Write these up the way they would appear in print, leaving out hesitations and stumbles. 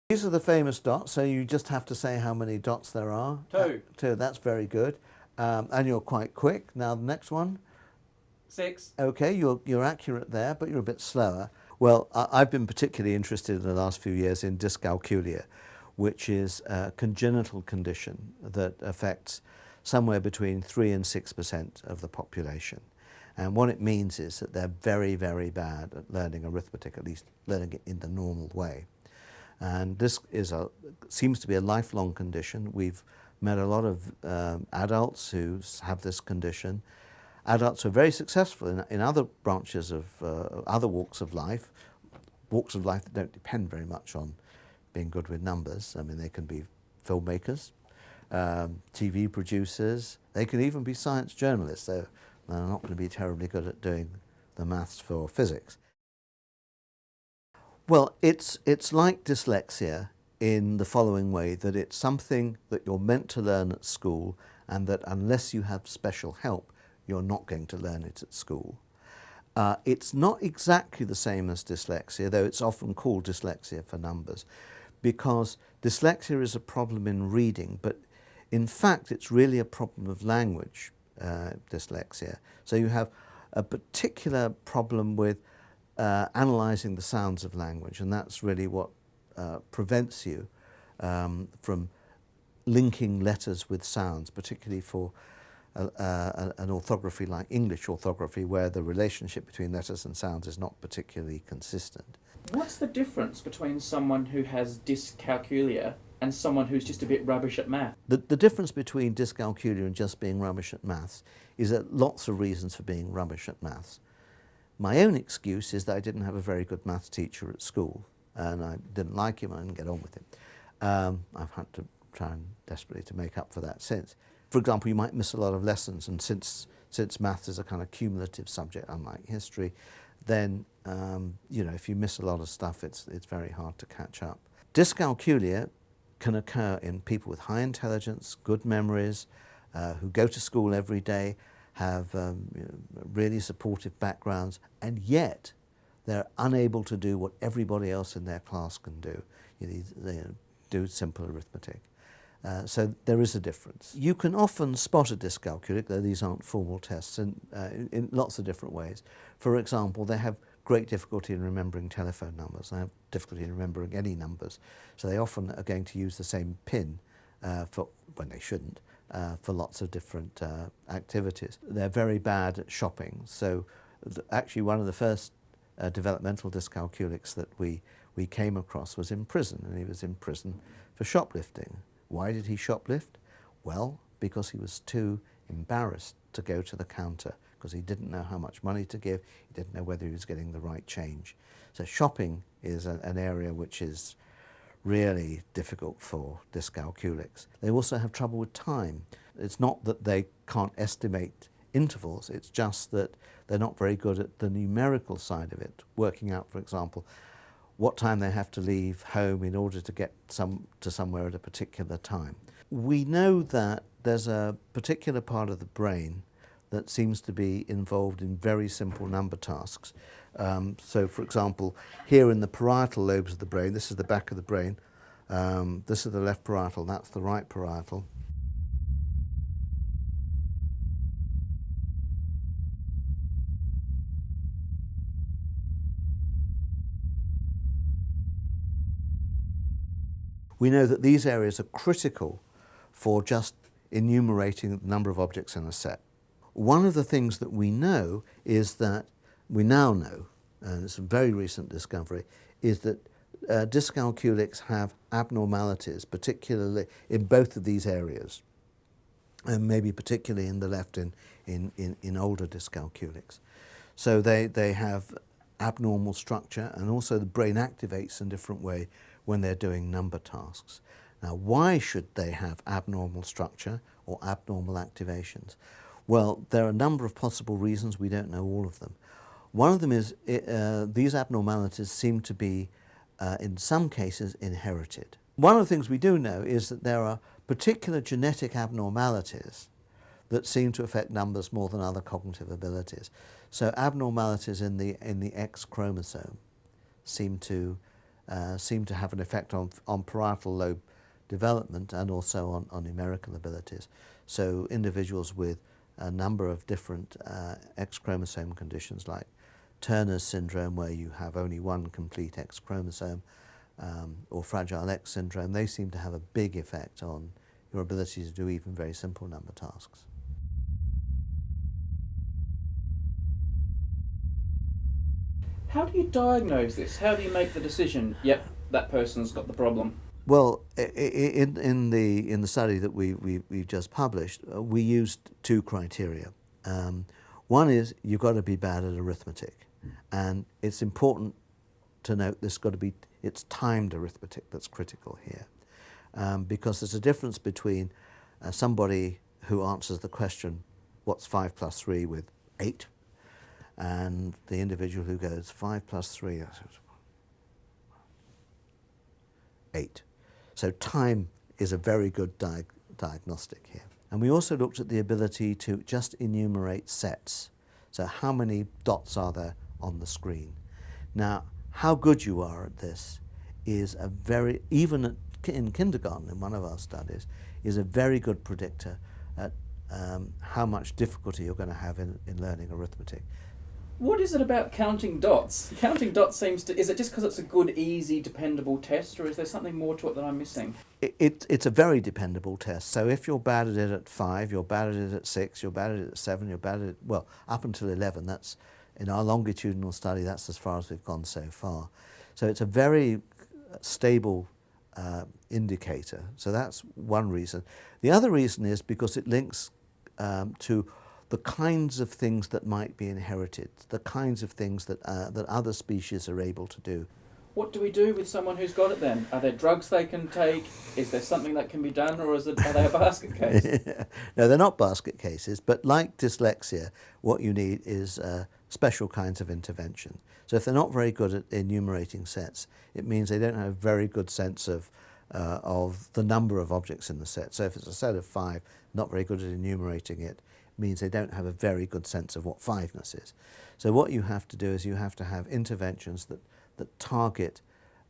These are the famous dots, so you just have to say how many dots there are. Two, that's very good. And you're quite quick. Now the next one. 6. Okay, you're accurate there, but you're a bit slower. Well, I've been particularly interested in the last few years in dyscalculia, which is a congenital condition that affects somewhere between 3 and 6% of the population. And what it means is that they're very, very bad at learning arithmetic, at least learning it in the normal way. And this seems to be a lifelong condition. We've met a lot of adults who have this condition. Adults who are very successful in other branches of other walks of life that don't depend very much on being good with numbers. I mean, they can be filmmakers, TV producers, they can even be science journalists, though they're not going to be terribly good at doing the maths for physics. Well, it's like dyslexia in the following way, that it's something that you're meant to learn at school, and that unless you have special help, you're not going to learn it at school. It's not exactly the same as dyslexia, though it's often called dyslexia for numbers, because dyslexia is a problem in reading, but in fact it's really a problem of language, dyslexia. So you have a particular problem with analysing the sounds of language, and that's really what prevents you from linking letters with sounds, particularly for an orthography like English orthography, where the relationship between letters and sounds is not particularly consistent. What's the difference between someone who has dyscalculia and someone who's just a bit rubbish at math? The difference between dyscalculia and just being rubbish at maths is that lots of reasons for being rubbish at maths. My own excuse is that I didn't have a very good maths teacher at school, and I didn't like him, I didn't get on with him. I've had to try and desperately to make up for that since. For example, you might miss a lot of lessons, and since maths is a kind of cumulative subject, unlike history, then you know, if you miss a lot of stuff, it's very hard to catch up. Dyscalculia can occur in people with high intelligence, good memories, who go to school every day, have you know, really supportive backgrounds, and yet they're unable to do what everybody else in their class can do. They do simple arithmetic. So there is a difference. You can often spot a dyscalculic, though these aren't formal tests, in lots of different ways. For example, they have great difficulty in remembering telephone numbers. They have difficulty in remembering any numbers. So they often are going to use the same PIN for, when they shouldn't, for lots of different activities. They're very bad at shopping. So actually one of the first developmental dyscalculics that we came across was in prison, and he was in prison for shoplifting. Why did he shoplift? Well, because he was too embarrassed to go to the counter, because he didn't know how much money to give, he didn't know whether he was getting the right change. So shopping is an area which is really difficult for dyscalculics. They also have trouble with time. It's not that they can't estimate intervals, it's just that they're not very good at the numerical side of it, working out, for example, what time they have to leave home in order to get to somewhere at a particular time. We know that there's a particular part of the brain that seems to be involved in very simple number tasks. So, for example, here in the parietal lobes of the brain, this is the back of the brain, this is the left parietal, that's the right parietal. We know that these areas are critical for just enumerating the number of objects in a set. One of the things that we know is that, we now know, and it's a very recent discovery, is that dyscalculics have abnormalities, particularly in both of these areas, and maybe particularly in the left in older dyscalculics. So they have abnormal structure, and also the brain activates in a different way when they're doing number tasks. Now, why should they have abnormal structure or abnormal activations? Well, there are a number of possible reasons. We don't know all of them. One of them is these abnormalities seem to be, in some cases, inherited. One of the things we do know is that there are particular genetic abnormalities that seem to affect numbers more than other cognitive abilities. So abnormalities in the X chromosome seem to seem to have an effect on parietal lobe development and also on numerical abilities. So individuals with a number of different X chromosome conditions like Turner's syndrome, where you have only one complete X chromosome, or Fragile X syndrome, they seem to have a big effect on your ability to do even very simple number tasks. How do you diagnose this? How do you make the decision, yep, that person's got the problem? Well, in the study that we've just published, we used two criteria. One is you've got to be bad at arithmetic, and it's important to note it's timed arithmetic that's critical here, because there's a difference between somebody who answers the question, what's 5 plus 3 with 8, and the individual who goes 5 plus 3, 8. So time is a very good diagnostic here. And we also looked at the ability to just enumerate sets. So how many dots are there on the screen? Now, how good you are at this is even in kindergarten, in one of our studies, is a very good predictor at how much difficulty you're going to have in learning arithmetic. What is it about counting dots? Counting dots is it just because it's a good, easy, dependable test, or is there something more to it that I'm missing? It's a very dependable test. So if you're bad at it at 5, you're bad at it at 6, you're bad at it at 7, you're bad at it, well, up until 11, that's, in our longitudinal study, that's as far as we've gone so far. So it's a very stable indicator. So that's one reason. The other reason is because it links to the kinds of things that might be inherited, the kinds of things that other species are able to do. What do we do with someone who's got it then? Are there drugs they can take? Is there something that can be done, or are they a basket case? No, they're not basket cases, but like dyslexia, what you need is special kinds of intervention. So if they're not very good at enumerating sets, it means they don't have a very good sense of the number of objects in the set. So if it's a set of 5, not very good at enumerating it, means they don't have a very good sense of what 5ness is. So what you have to do is you have to have interventions that target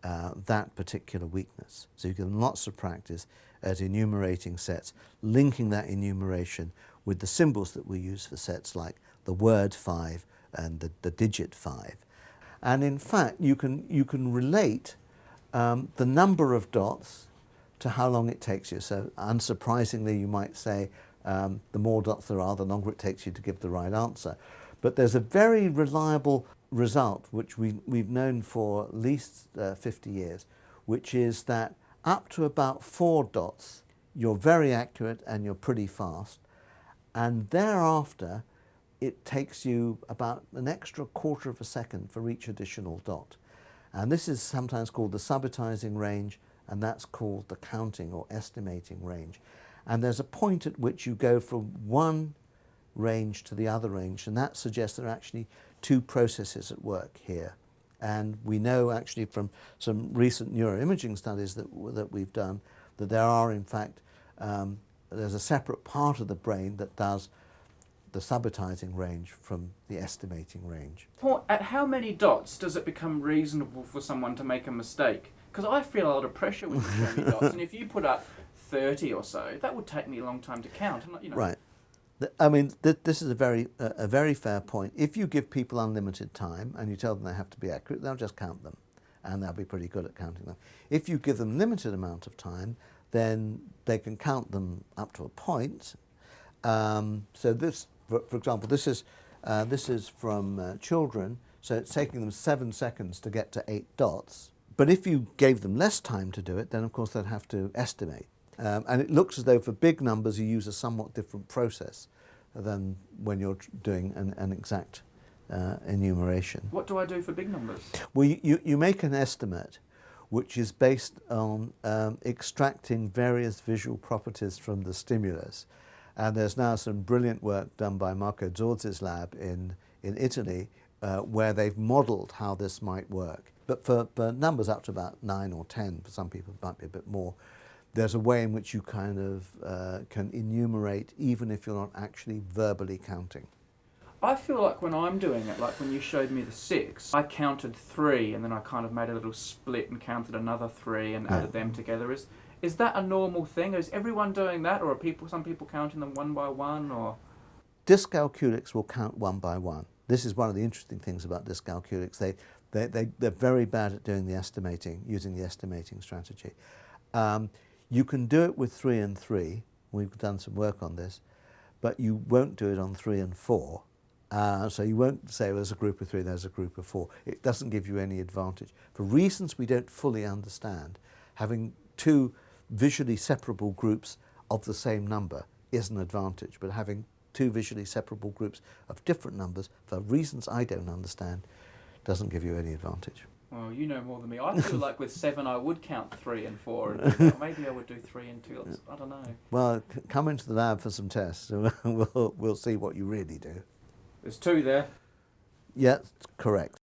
that particular weakness. So you get lots of practice at enumerating sets, linking that enumeration with the symbols that we use for sets, like the word 5 and the digit 5. And in fact, you can relate the number of dots to how long it takes you. So unsurprisingly, you might say, the more dots there are, the longer it takes you to give the right answer. But there's a very reliable result, which we've known for at least 50 years, which is that up to about 4 dots, you're very accurate and you're pretty fast. And thereafter, it takes you about an extra quarter of a second for each additional dot. And this is sometimes called the subitizing range, and that's called the counting or estimating range. And there's a point at which you go from one range to the other range, and that suggests there are actually 2 processes at work here. And we know actually from some recent neuroimaging studies that we've done that there are, in fact, there's a separate part of the brain that does the subitizing range from the estimating range. At how many dots does it become reasonable for someone to make a mistake? Because I feel a lot of pressure when you show me dots, and if you put up 30 or so, that would take me a long time to count. Right. I mean, this is a very fair point. If you give people unlimited time and you tell them they have to be accurate, they'll just count them, and they'll be pretty good at counting them. If you give them limited amount of time, then they can count them up to a point. So this, for example, this is from children. So it's taking them 7 seconds to get to 8 dots. But if you gave them less time to do it, then of course they'd have to estimate. And it looks as though for big numbers you use a somewhat different process than when you're doing an exact enumeration. What do I do for big numbers? Well, you make an estimate which is based on extracting various visual properties from the stimulus. And there's now some brilliant work done by Marco Zorzi's lab in Italy where they've modelled how this might work. But for numbers up to about 9 or 10, for some people it might be a bit more, there's a way in which you kind of can enumerate even if you're not actually verbally counting. I feel like when I'm doing it, like when you showed me the 6, I counted 3 and then I kind of made a little split and counted another 3 and added them together. Is that a normal thing? Is everyone doing that, or are some people counting them one by one, or? Dyscalculics will count one by one. This is one of the interesting things about dyscalculics. They're very bad at doing the estimating, using the estimating strategy. You can do it with 3 and 3. We've done some work on this, but you won't do it on 3 and 4. So you won't say, well, there's a group of 3, there's a group of 4. It doesn't give you any advantage. For reasons we don't fully understand, having 2 visually separable groups of the same number is an advantage, but having 2 visually separable groups of different numbers, for reasons I don't understand, doesn't give you any advantage. Well, you know more than me. I feel like with 7 I would count 3 and 4, and maybe I would do 3 and 2. I don't know. Well, come into the lab for some tests, and we'll see what you really do. There's 2 there. Yeah, correct.